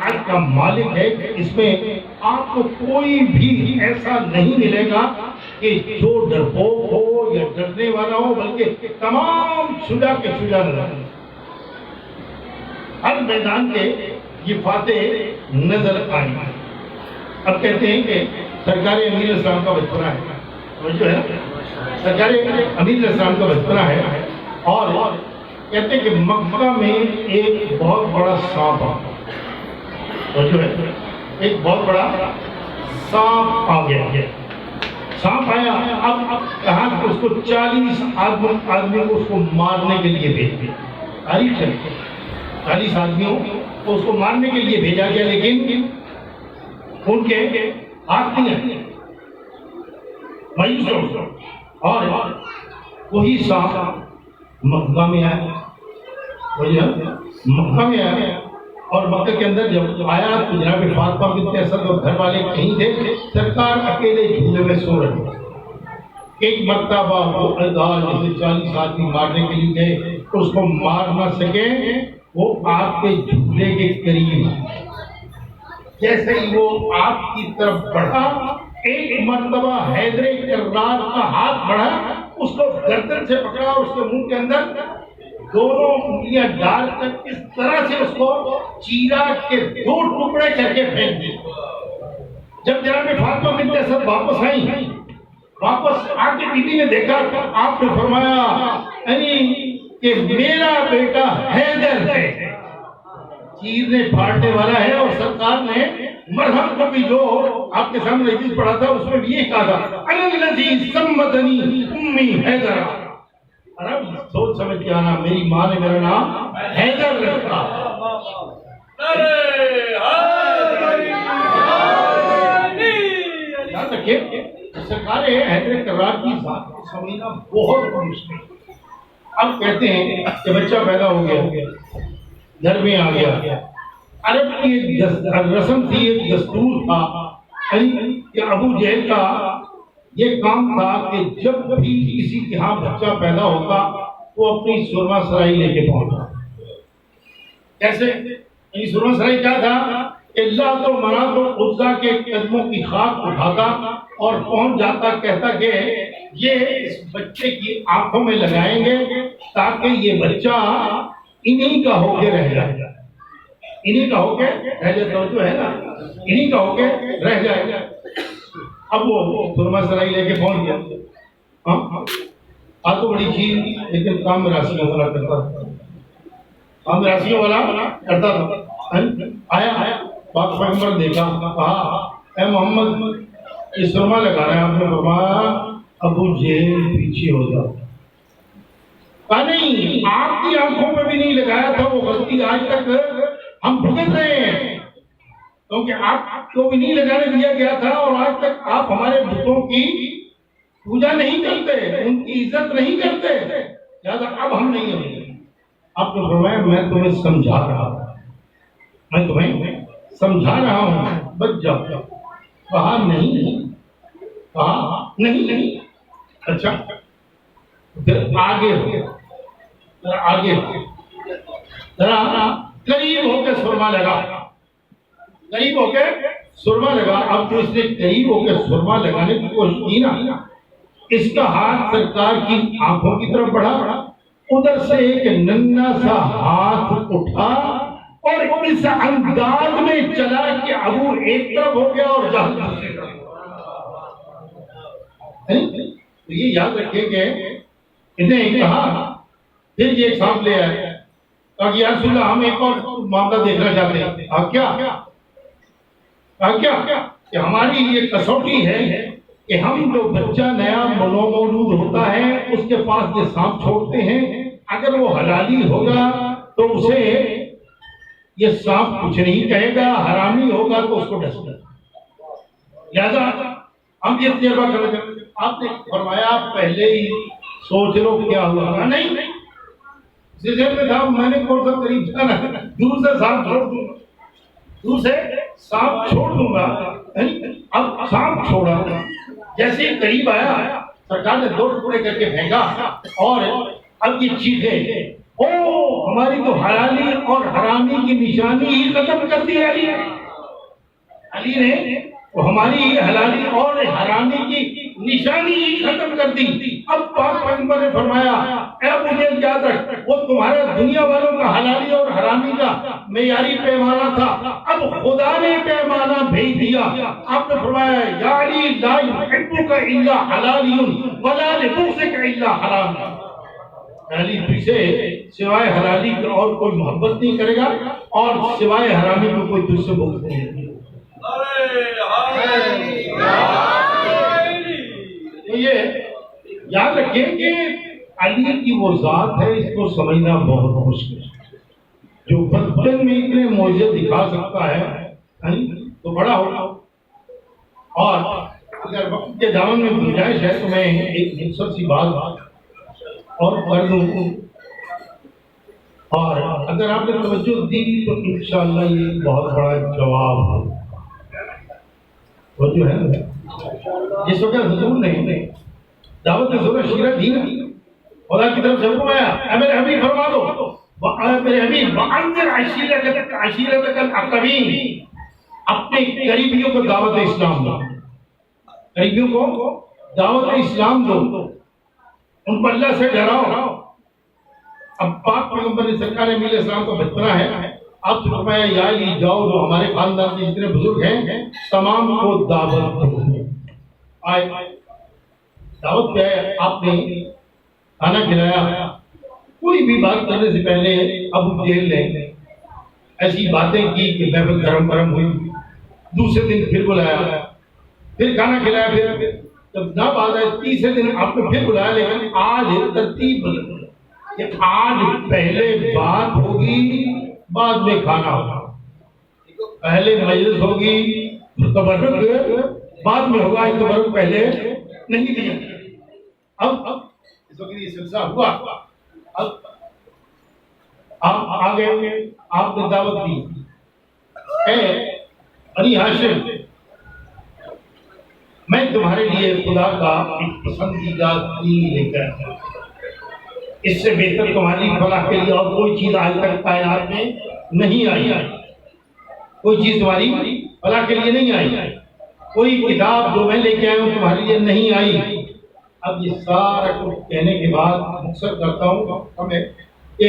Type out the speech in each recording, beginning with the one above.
صنعت کا مالک ہے کہ اس میں آپ کو کوئی بھی ایسا نہیں ملے گا کہ جو ڈرپوک ہو یا ڈرنے والا ہو، بلکہ تمام شجاع کے شجاع نظر ہر میدان کے یہ فاتح نظر آئیں۔ اب کہتے ہیں کہ سرکار امیر اسلام کا بچپنا ہے، جو ہے سرکار امیر اسلام کا بچپنا ہے، اور کہتے ہیں کہ مکہ میں ایک بہت بڑا سانپ آیا، جو ہے ایک بہت بڑا سانپ آ گیا، سانپ آیا۔ اب کہاں کہ اس کو 40 آدمی کو اس کو مارنے کے لیے بھیج دیا، تاریخ ہے 40 آدمیوں کو اس کو مارنے کے لیے بھیجا گیا، لیکن ان کے ہاتھ نہیں مایوس ہو، اور وہی سانپ مکہ میں آیا، مکہ میں آیا، اور مکہ کے اندر جب آیا تو جناب فاطمہ بنت اسد اور گھر والے کہیں تھے، سرکار اکیلے جھولے میں سو رہے تھے۔ ایک مرتبہ وہ ادار جسے 40 آدمی مارنے کے لیے گئے تو اس کو مار نہ سکے، وہ آپ کے جھولے کے قریب، جیسے ہی وہ آپ کی طرف بڑھا، ایک مرتبہ حیدر کرار کا ہاتھ بڑھا، اس کو گردن سے پکڑا اور اس کے منہ کے اندر دونوں انگلیاں ڈال کر اس طرح سے اس کو چیرا کے 2 ٹکڑے کر کے پھینک دیے۔ جب جناب فاطمہ بنت اسد واپس آئیں، واپس آ کے بیوی نے دیکھا تو آپ نے فرمایا کہ میرا بیٹا حیدر ہے، چیرنے پھاڑنے والا ہے، اور سرکار نے مرہم کو بھی جو آپ کے سامنے حدیث پڑھا تھا اس میں بھی یہ کہا تھا الذی سمتنی امی حیدر۔ اب سوچ سمجھ کے آنا، میری ماں نے میرا نام حیدر رکھا۔ یاد رکھیں سرکار حیدر کرار کی ذات کو سمجھنا بہت مشکل۔ اب کہتے ہیں کہ بچہ پیدا ہو گیا، گھر میں آ گیا، عرب کی ایک رسم تھی، ایک دستور تھا کہ ابو جہل کا یہ کام تھا کہ جب بھی کسی کے ہاں بچہ پیدا ہوتا وہ اپنی سرما سرائی لے کے پہنچا۔ کیسے؟ سرما سرائی کیا تھا کہ اللہ تو منات و عزا کے قدموں کی خاک اٹھاتا اور پہنچ جاتا، کہتا کہ یہ اس بچے کی آنکھوں میں لگائیں گے تاکہ یہ بچہ انہی کا ہو کے رہ جائے، انہی کا ہو کے رہ جائے، توجہ ہے نا، انہی کا ہو کے رہ جائے۔ اب وہ سرما سرائی لے کے پہنچ گیا، آ تو بڑی چیز، لیکن کام راسیوں والا کرتا تھا، کام راسیوں والا کرتا تھا۔ آیا پاک پیغمبر دیکھا، کہا اے محمد یہ سرما لگا رہے ہیں، آپ نے فرمایا ابو جہل پیچھے ہو جاؤ۔ کہا نہیں، آپ کی آنکھوں میں بھی نہیں لگایا تھا، وہ غلطی آج تک ہم بھگت رہے ہیں، کیونکہ آپ کو بھی نہیں لگانے دیا گیا تھا، اور آج تک آپ ہمارے بتوں کی پوجا نہیں کرتے، ان کی عزت نہیں کرتے، لہٰذا اب ہم نہیں ہوئے۔ آپ نے فرمایا میں تمہیں سمجھا رہا ہوں، میں تمہیں سمجھا رہا ہوں، بچ جاؤ۔ کہا نہیں، کہا نہیں، اچھا پھر آگے ہو، آگے ذرا قریب ہو کے سرما لگا، قریب ہو کے سرما لگا۔ اب جو اس نے قریب ہو کے سرما لگانے کی کوشش کی نا، اس کا ہاتھ سرکار کی آنکھوں کی طرف بڑھا، ادھر سے ایک ننھا سا ہاتھ اٹھا اور اس انداز میں چلا کہ ابو ایک طرف ہو گیا اور جہل دوسری طرف۔ تو یہ یاد رکھیں کہ انہیں کہا، پھر یہ سانپ لے آئے، کہا کہ یا رسول اللہ ہم ایک اور معاملہ دیکھنا چاہتے ہیں۔ کیا کہ ہماری یہ کسوٹی ہے کہ ہم جو بچہ نیا مولود ہوتا ہے اس کے پاس یہ سانپ چھوڑتے ہیں، اگر وہ حلالی ہوگا تو اسے یہ سانپ کچھ نہیں کہے گا، حرامی ہوگا تو اس کو ڈسے گا، لہذا ہم یہ تجربہ کرنا چاہتے ہیں۔ آپ نے فرمایا پہلے ہی سوچ لو کیا ہوا۔ نہیں، ذہن میں تھا میں نے کون سا قریب جانا، دور سے سانپ چھوڑ دوں گا، دور سے سانپ چھوڑ دوں گا۔ اب سانپ چھوڑا، جیسے ہی قریب آیا سرکار نے 2 ٹکڑے کر کے پھینکا، اور اب یہ چیخے ہماری تو حلالی اور حرامی کی نشانی ہی ختم کر دی علی نے تو ہماری حلالی اور حرامی کی نشانی ہی ختم کر دی. اب پاک پیغمبر نے فرمایا اے ابو جہل یاد رکھ وہ تمہارا دنیا والوں کا حلالی اور حرامی کا معیاری پیمانہ تھا, اب خدا نے پیمانہ بھیج دیا. آپ نے فرمایا یا علی لا یحبک الا حلالی ولا لبغضک الا حرام. علی تجھے سوائے حلالی کے اور کوئی محبت نہیں کرے گا اور سوائے حرامی کو کوئی تجھ سے بغض نہیں کرے گا. تو یہ یاد رکھیں کہ علی کی وہ ذات ہے, اس کو سمجھنا بہت مشکل ہے. جو بدن میں اتنے معجزے دکھا سکتا ہے تو بڑا ہوگا. اور اگر وقت کے دامن میں گنجائش ہے تو میں ایک مختصر سی بات اور کر دوں, اور اگر آپ نے توجہ دی تو انشاءاللہ یہ بہت بڑا جواب ہے. وہ جو ہے جس وقت حضور نے دعوت ضرور شیرہ دی خدا کی طرف سے فرمایا اے میرے حبیب فرما دو میرے حبیب وانذر عشیرتک الاقربین, اپنے قریبیوں کو دعوت اسلام دو, قریبیوں کو دعوت اسلام دو, ان کو اللہ سے ڈراؤ. اب پاک پیغمبر سرکار امین علیہ السلام کا بچپنا ہے. آپ سے فرمایا یا علی جاؤ جو ہمارے خاندان کے جتنے بزرگ ہیں تمام کو دعوت دو. آئے دعوت کیا ہے, آپ نے کھانا کھلایا. کوئی بھی بات کرنے سے پہلے ابو جہل نے ایسی باتیں کی کہ محفل گرم گرم ہوئی. دوسرے دن پھر بلایا, پھر کھانا کھلایا. پھر جب نہ بات آئے تیسرے دن آپ نے پھر بلایا, لیکن آج ترتیب بدل کہ آج پہلے بات ہوگی بعد میں کھانا ہوگا, پہلے مجلس ہوگی تبرک بعد میں ہوگا, تبرک پہلے نہیں دیا. اب اس وقت یہ سلسلہ ہوا, اب آپ آگے آپ نے دعوت دی اے بنی ہاشم میں تمہارے لیے خدا کا ایک پسندیدہ دین لے کر آیا, اس سے بہتر تمہاری فلاح کے لیے اور کوئی چیز آج تک کائنات میں نہیں آئی. کوئی چیز تمہاری فلاح کے لیے نہیں آئی, کوئی کتاب جو میں لے کے آیا ہوں تمہارے لیے نہیں آئی. اب یہ سارا کچھ کہنے کے بعد مختصر کرتا ہوں ہمیں کہ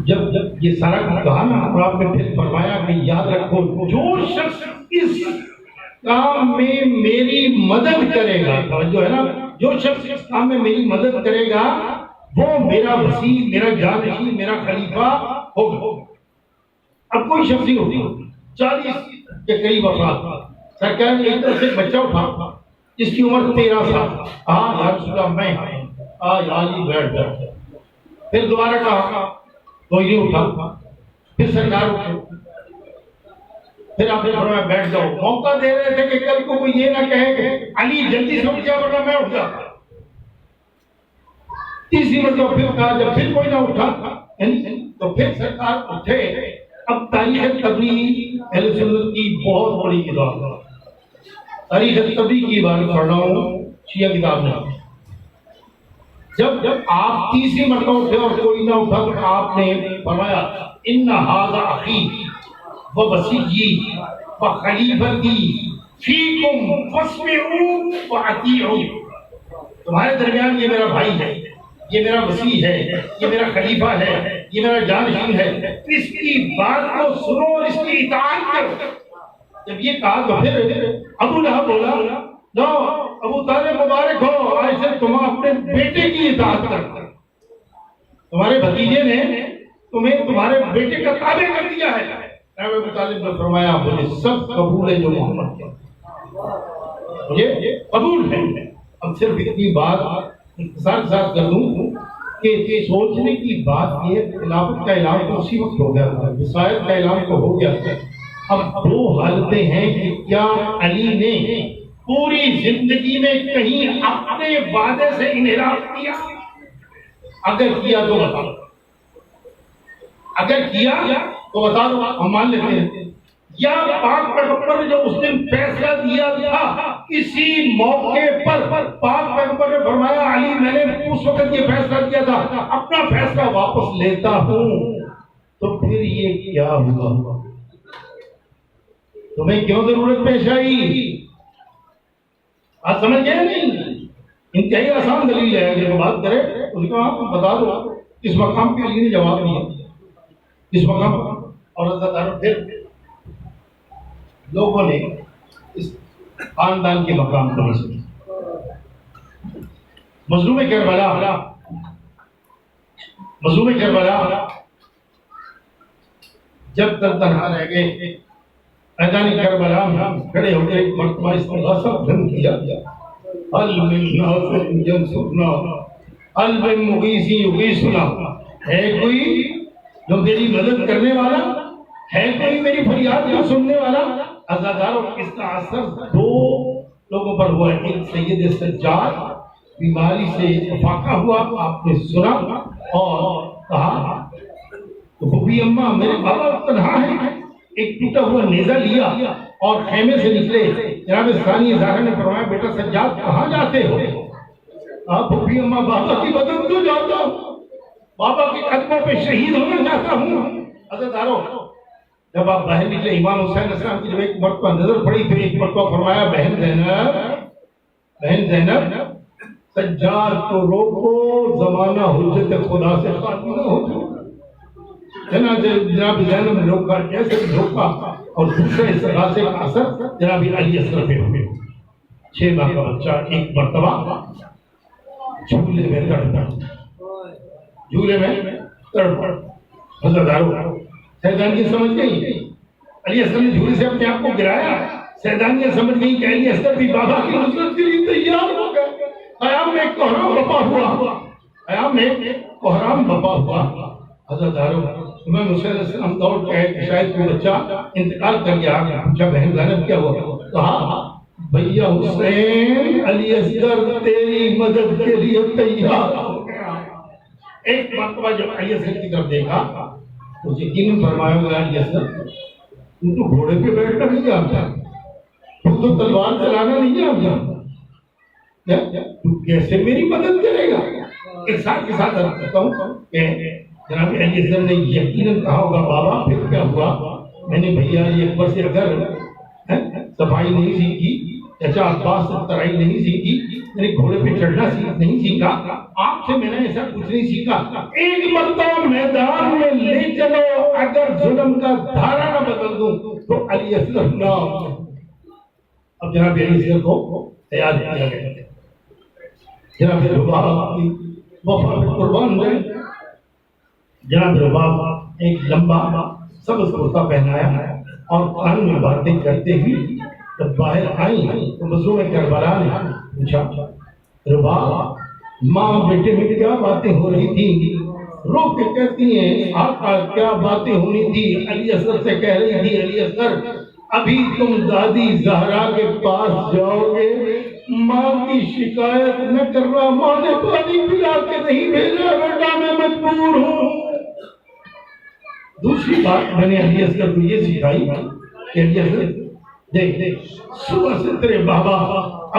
جب یہ سارا کچھ کہا نا اور آپ نے پھر فرمایا کہ یاد رکھو جو شخص اس کام میں میری مدد کرے گا, جو ہے نا جو شخص اس کام میں میری مدد کرے گا وہ میرا وسیع, میرا جانشین, میرا خلیفہ ہوگا. اب کوئی شخص نہیں ہوتی 40 کے قریب افراد. سرکار نے ایک طرف سے بچہ اٹھا جس کی عمر 13 سال. ہاں یا رسول اللہ میں علی بیٹھ جائے. پھر دوبارہ کہا کوئی نہیں اٹھا. پھر سرکار اٹھے. پھر آپ نے فرمایا بیٹھ جاؤ. موقع دے رہے تھے کہ کل کو کوئی یہ نہ کہے کہ علی جلدی سے اٹھ جا ورنہ میں اٹھ جاتا. تیسری مرتبہ پھر کہا, جب پھر کوئی نہ اٹھا تو پھر سرکار اٹھے. اب تاریخ تبلیغ اہل سنت کی بہت بڑی کتاب ہے. تاریخ تبلیغ کی بات پڑھ رہا ہوں, شیعہ کتاب میں. جب آپ تیسری مرتبہ اٹھے اور کوئی نہ اٹھا تو آپ نے فرمایا ان ھذا اخی ووصیی وخلیفتی فیکم فاسمعوا واطیعوا. تمہارے درمیان یہ میرا بھائی ہے, یہ میرا وصی ہے, یہ میرا خلیفہ ہے, یہ میرا جانشین ہے, اس کی بات کو سنو اور اس کی اطاعت کرو. جب یہ کہا تو پھر ابو لہب بولا نو ابو طالب مبارک ہو, آج سے تم اپنے بیٹے کی اطاعت کرتے. تمہارے بھتیجے نے تمہیں تمہارے بیٹے کا تابع کر دیا ہے. ابو طالب نے فرمایا مجھے سب قبول ہے جو محمد کے, مجھے قبول ہے. اب صرف اتنی بات اختصار کے ساتھ کر دوں کہ سوچنے کی بات یہ خلافت کا اعلان تو اسی وقت ہو گیا تھا, وصایت کا اعلان تو ہو گیا تھا. اب دو حالتیں ہیں کہ کیا علی نے پوری زندگی میں کہیں اپنے وعدے سے انحراف کیا؟ اگر کیا تو بتا دو, اگر کیا تو بتا دو, ہم مان لیتے ہیں. یا پاک پیغمبر نے جو اس دن فیصلہ دیا تھا اسی موقع پر پاک پیغمبر نے فرمایا علی میں نے اس وقت یہ فیصلہ کیا تھا اپنا فیصلہ واپس لیتا ہوں، تو پھر یہ کیا ہوا؟ تمہیں کیوں ضرورت پیش آئی؟ آپ سمجھ گئے نہیں؟ انتہائی آسان دلیل ہے، جب بات کرے اس کو آپ بتا دو اس مقام کے لیے جواب نہیں ہے اس مقام اور حضرت پھر لوگوں نے اس خاندان کے مقام کو نہیں سنا۔ مظلوم کربلا جب تک تنہا رہ گئے، میدان کربلا میں کھڑے ہو گئے، ایک مرتبہ اس نے غصب دھن کیا، هل من ناصر ينصرنا هل من مغیث یغیثنا، ہے کوئی جو میری مدد کرنے والا، ہے کوئی میری فریاد کو سننے والا؟ عزاداروں اس کا اثر دو لوگوں پر ہوا ہے، ایک سید سجاد بیماری سے افاقہ ہوا، آپ نے سنا اور کہا تو بھوبی اماں میرے بابا تنہا ہے، ایک ٹوٹا ہوا نیزہ لیا اور خیمے سے نکلے۔ جناب ثانی زہرا نے فرمایا بیٹا سجاد کہاں جاتے ہو؟ آپ بھوبی اماں بابا کی مدد کو جاتا ہوں، بابا کے قدموں پہ شہید ہونا چاہتا ہوں۔ عزاداروں جب آپ باہر نکلے، امام حسین السلام کی جب ایک مرتبہ نظر پڑی پھر ایک مرتبہ فرمایا بہن زینب سجاد کو روکو، زمانہ حجت خدا سے خالی نہ ہو جائے۔ جناب زینب نے روکا، کیسے روکا؟ اور دوسرے استغاثے کا اثر جناب علی اصغر پہ ہوئے۔ 6 ماہ کا بچہ ایک مرتبہ جھولے میں تڑپڑ حضرت سیدانیہ سمجھ گئی، علی اصغر نے جھولے سے اپنے آپ کو گرایا، سیدانیہ سمجھ گئی کہ علی اصغر بھی بابا کی نصرت کے لیے تیار ہو گئے۔ قیام میں کوہرام بپا ہوا، حضرت امام حسین علیہ السلام دوڑ کے آئے کہ شاید کوئی بچہ انتقال کر گیا۔ پوچھا بہن زینب کیا ہوا؟ کہا بھیا حسین علی اصغر تیری مدد کے لیے تیار ہو گیا۔ ایک مرتبہ جب علی اصغر کی طرف دیکھا تو یقیناً فرمایا ہوا علی اصغر تو گھوڑے پہ بیٹھنا نہیں جانتا، تو تلوار چلانا نہیں جانتا، تو کیسے میری مدد کرے گا؟ ایک ساتھ کے ساتھ عرض کرتا ہوں کہ جناب علی اصغر نے یقیناً کہا ہوگا بابا پھر کیا ہوا؟ میں نے بھیا علی اکبر سے اگر صفائی نہیں سیکھی، چچا عباس سے ترائی نہیں سیکھی، میں نے گھوڑے پہ چڑھنا نہیں سیکھا، آپ سے میں نے ایسا کچھ نہیں سیکھا، ایک مرتبہ میدان میں لے چلو، اگر ظلم کا دھارا نہ بدل دوں تو علی اصغر نام۔ اب جناب علی اصغر کو تیار کیا گیا، جناب رباب کی وفا میں قربان ہوئے۔ جناب رباب ایک لمبا سبز کرتا پہنایا اور کان میں باتیں کرتے ہوئے جب باہر آئی تو مظلوم کربلا نے پوچھا رباب ماں بیٹے میں کیا باتیں ہو رہی تھی؟ رو کے کہتی ہیں آقا کیا باتیں ہونی تھی؟ علی اصغر سے کہہ رہی تھی علی اصغر ابھی تم دادی زہرا کے پاس جاؤ گے، ماں کی شکایت نہ کرنا، ماں نے پانی پلا کے نہیں بھیجا، بیٹا میں مجبور ہوں۔ دوسری بات میں نے علی اصغر کو یہ سکھائی کہ علی اصغر دیکھ صبح سے تیرے بابا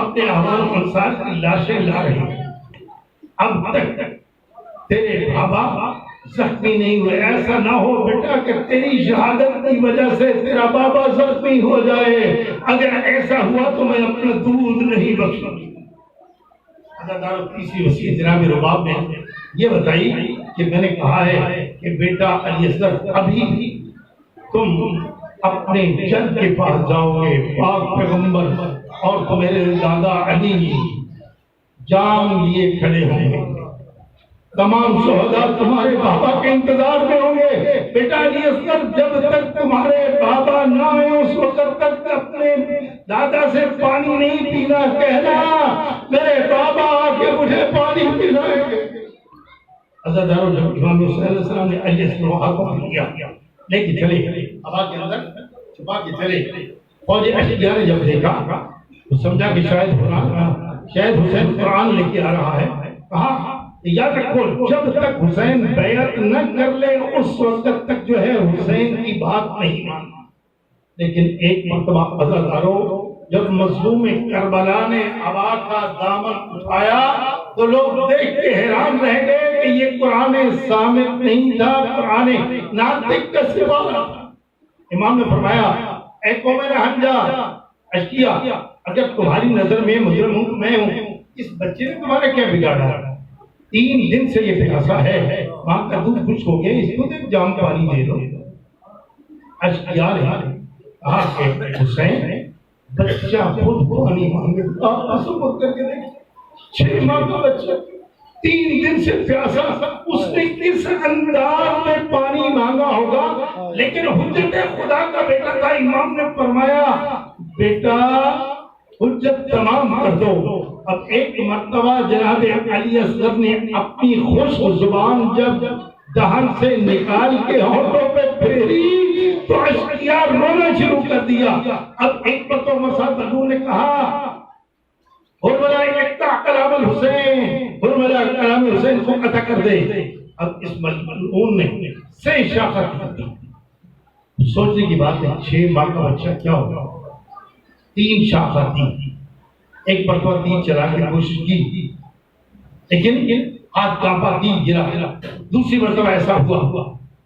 اپنے عوام انصار کی لاشیں لا رہے ہیں، اب تک تیرے بابا زخمی نہیں ہوئے، ایسا نہ ہو بیٹا کہ تیری شہادت کی وجہ سے تیرا بابا زخمی ہو جائے، اگر ایسا ہوا تو میں اپنا دودھ نہیں بخشوں گی۔ تیسری وصیت جناب رباب نے یہ بتائی کہ میں نے کہا ہے کہ بیٹا علی اصغر ابھی بھی تم اپنے جد کے پاس جاؤ گے، پاک پیغمبر اور تمہارے دادا علی جان لیے کھڑے ہوں گے، تمام شہداء تمہارے بابا کے انتظار میں ہوں گے۔ بیٹا علی اصغر جب تک تمہارے بابا نہ آئے اس وقت تک اپنے دادا سے پانی نہیں پینا، کہنا میرے بابا آ کے مجھے پانی پلائیں گے۔ عزاداروں جب امام حسین علیہ السلام نے علی اصغر کو ہاتھوں میں لیا لے کے چلے، ہوا کے اندر چھپا کے چلے، فوج اشقیاء نے جب دیکھا تو سمجھا کہ شاید حسین قرآن لے کے آ رہا ہے، کہا یاد رکھو جب تک حسین بیعت نہ کر لے اس وقت تک جو ہے حسین کی بات نہیں ماننا، لیکن ایک مرتبہ عزادارو جب مظلوم کربلا نے ابا کا دامن اٹھایا تو لوگ دیکھ کے حیران رہ گئے کہ یہ قرآن صامت نہیں تھا، قرآن ناطق کا سوا تھا۔ امام نے فرمایا اے قوم رہنجا اشقیا، اگر تمہاری نظر میں مجرم ہوں میں ہوں، اس بچے نے تمہارا کیا بگاڑا؟ 3 دن سے یہ پیاسا ہے، ماں کا دودھ خشک ہو گیا، اس کو ایک جام پانی دے دو۔ اشقیا نے کہا کہ حسین بچہ خود پانی مانگے، آپ تصور کر کے دیکھیں 6 ماہ کا بچہ 3 دن سے پیاسا، اس نے کس انداز میں پانی مانگا ہوگا، لیکن حجت خدا کا بیٹا تھا۔ امام نے فرمایا بیٹا حجت تمام کر دو۔ اب ایک مرتبہ جناب علی اصغر نے اپنی خشک زبان جب دہن سے نکال کے ہونٹوں پہ پھیری تو اشقیا رونا شروع کر دیا۔ اب ایک مرتبہ مسعود نے کہا حرملا اقطع کلام الحسین، حرملا کلام حسین کو قطع کر دے۔ اب اس ملعون نے 6 شاخت دی۔ سوچنے کی بات ہے 6 ماہ کا بچہ کیا ہوگا؟ 3 شاخت دی، ایک مرتبہ 3 چلانے کی کوشش کی لیکن ہاتھ کانپا، 3 گرا۔ دوسری مرتبہ ایسا ہوا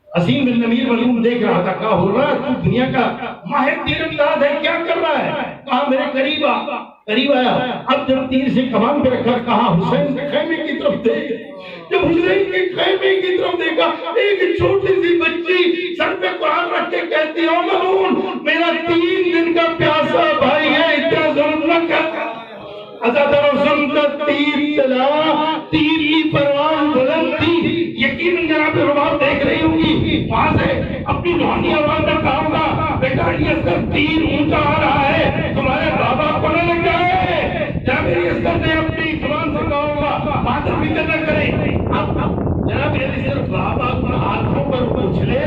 عظیم بن نمیر ملعون دیکھ رہا تھا، کہا ہو رہا تو دنیا کا ماہر تیر انداز ہے، کیا کر رہا ہے؟ کہا میرے قریب آیا، اب جب تیر سے کمان پہ رکھا کہا حسین کے خیمے کی طرف دیکھ۔ جب حسین کے خیمے کی طرف دیکھا ایک چھوٹی سی بچی سر پہ قرآن رکھ کے کہتی ہے ملعون میرا 3 دن کا پیاسا بھائی ہے، اتنا ظلم نہ کر۔ عزادارو سن کر تیر چلا، تیر کی پروان بلند تھی، یقیناً جناب رباب دیکھ رہی ہوگی، وہاں سے اپنی روحانی آواز میں کہا ہوگا بیٹا علی اصغر تیر اونچا آ رہا ہے، تمہارے بابا کو نہ لگ جائے۔ جناب علی اصغر نے اپنی زبان سے کہا ہوگا بات فکر نہ کریں۔ اب جناب علی اصغر بابا کو ہاتھوں پر اچھلے،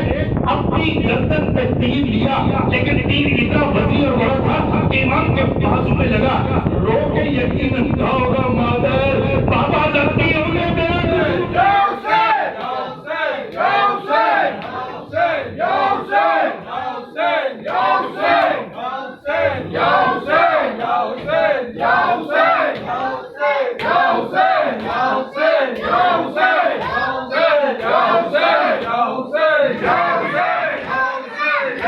اپنی گردن پہ تیر لیا، لیکن تیر اتنا وسیع اور بڑا تھا کہ امام کے بازو میں لگا، رو کے یقیناً کہا ہوگا مادر